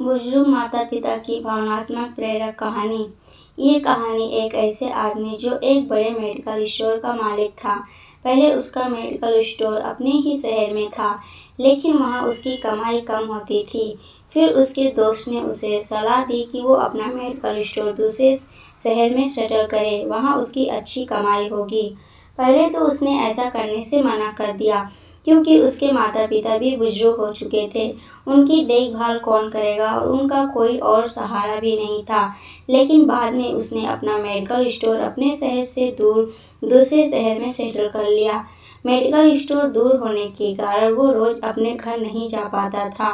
बुजुर्ग माता पिता की भावनात्मक प्रेरक कहानी। ये कहानी एक ऐसे आदमी जो एक बड़े मेडिकल स्टोर का मालिक था। पहले उसका मेडिकल स्टोर अपने ही शहर में था, लेकिन वहाँ उसकी कमाई कम होती थी। फिर उसके दोस्त ने उसे सलाह दी कि वो अपना मेडिकल स्टोर दूसरे शहर में सेटल करे, वहाँ उसकी अच्छी कमाई होगी। पहले तो उसने ऐसा करने से मना कर दिया, क्योंकि उसके माता पिता भी बुजुर्ग हो चुके थे। उनकी देखभाल कौन करेगा और उनका कोई और सहारा भी नहीं था। लेकिन बाद में उसने अपना मेडिकल स्टोर अपने शहर से दूर दूसरे शहर में सेटल कर लिया। मेडिकल स्टोर दूर होने के कारण वो रोज़ अपने घर नहीं जा पाता था।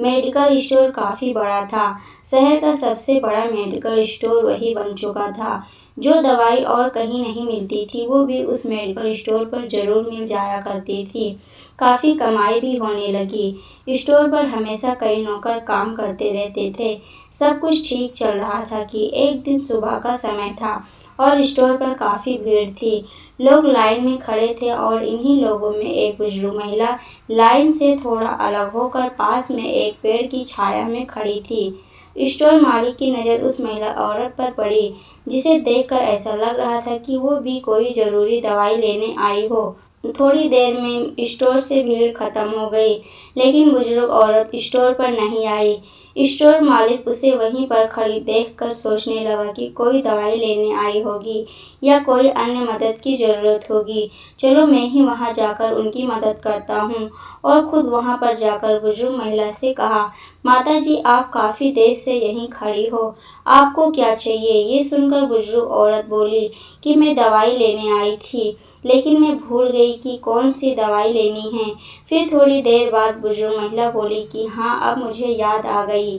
मेडिकल स्टोर काफ़ी बड़ा था। शहर का सबसे बड़ा मेडिकल स्टोर वही बन चुका था। जो दवाई और कहीं नहीं मिलती थी, वो भी उस मेडिकल स्टोर पर ज़रूर मिल जाया करती थी। काफ़ी कमाई भी होने लगी। स्टोर पर हमेशा कई नौकर काम करते रहते थे। सब कुछ ठीक चल रहा था कि एक दिन सुबह का समय था और स्टोर पर काफ़ी भीड़ थी। लोग लाइन में खड़े थे और इन्हीं लोगों में एक बुजुर्ग महिला लाइन से थोड़ा अलग होकर पास में एक पेड़ की छाया में खड़ी थी। स्टोर मालिक की नज़र उस महिला औरत पर पड़ी, जिसे देखकर ऐसा लग रहा था कि वो भी कोई ज़रूरी दवाई लेने आई हो। थोड़ी देर में स्टोर से भीड़ खत्म हो गई, लेकिन बुजुर्ग औरत स्टोर पर नहीं आई। स्टोर मालिक उसे वहीं पर खड़ी देखकर सोचने लगा कि कोई दवाई लेने आई होगी या कोई अन्य मदद की ज़रूरत होगी। चलो मैं ही वहां जाकर उनकी मदद करता हूँ। और खुद वहां पर जाकर बुजुर्ग महिला से कहा, माता जी, आप काफ़ी देर से यहीं खड़ी हो, आपको क्या चाहिए? ये सुनकर बुजुर्ग औरत बोली कि मैं दवाई लेने आई थी, लेकिन मैं भूल गई कि कौन सी दवाई लेनी है। फिर थोड़ी देर बाद बुजुर्ग महिला बोली कि हाँ, अब मुझे याद आ गई।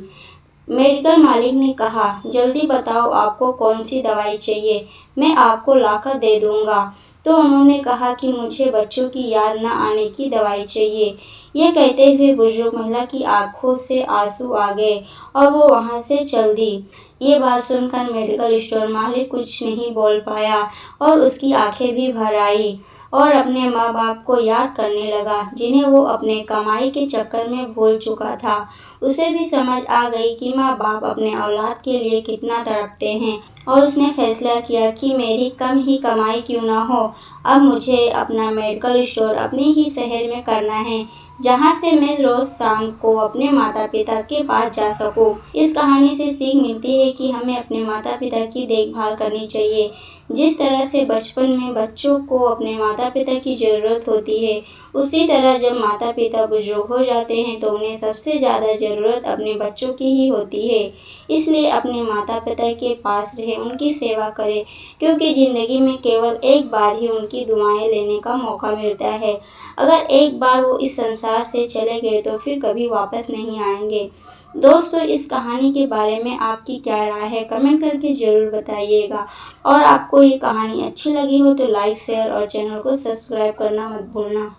मेडिकल मालिक ने कहा, जल्दी बताओ आपको कौन सी दवाई चाहिए, मैं आपको लाकर दे दूँगा। तो उन्होंने कहा कि मुझे बच्चों की याद न आने की दवाई चाहिए। ये कहते हुए बुजुर्ग महिला की आंखों से आंसू आ गए और वो वहाँ से चल दी। ये बात सुनकर मेडिकल स्टोर मालिक कुछ नहीं बोल पाया और उसकी आंखें भी भर आई और अपने माँ बाप को याद करने लगा, जिन्हें वो अपने कमाई के चक्कर में भूल चुका था। उसे भी समझ आ गई कि माँ बाप अपने औलाद के लिए कितना तड़पते हैं और उसने फैसला किया कि मेरी कम ही कमाई क्यों ना हो, अब मुझे अपना मेडिकल स्टोर अपने ही शहर में करना है, जहाँ से मैं रोज़ शाम को अपने माता पिता के पास जा सकूँ। इस कहानी से सीख मिलती है कि हमें अपने माता पिता की देखभाल करनी चाहिए। जिस तरह से बचपन में बच्चों को अपने माता पिता की ज़रूरत होती है, उसी तरह जब माता पिता बुजुर्ग हो जाते हैं तो उन्हें सबसे ज़्यादा ज़रूरत अपने बच्चों की ही होती है। इसलिए अपने माता पिता के पास रहें, उनकी सेवा करें, क्योंकि ज़िंदगी में केवल एक बार ही उनकी दुआएं लेने का मौका मिलता है। अगर एक बार वो इस संसार से चले गए तो फिर कभी वापस नहीं आएंगे। दोस्तों, इस कहानी के बारे में आपकी क्या राय है, कमेंट करके ज़रूर बताइएगा। और आपको ये कहानी अच्छी लगी हो तो लाइक, शेयर और चैनल को सब्सक्राइब करना मत भूलना।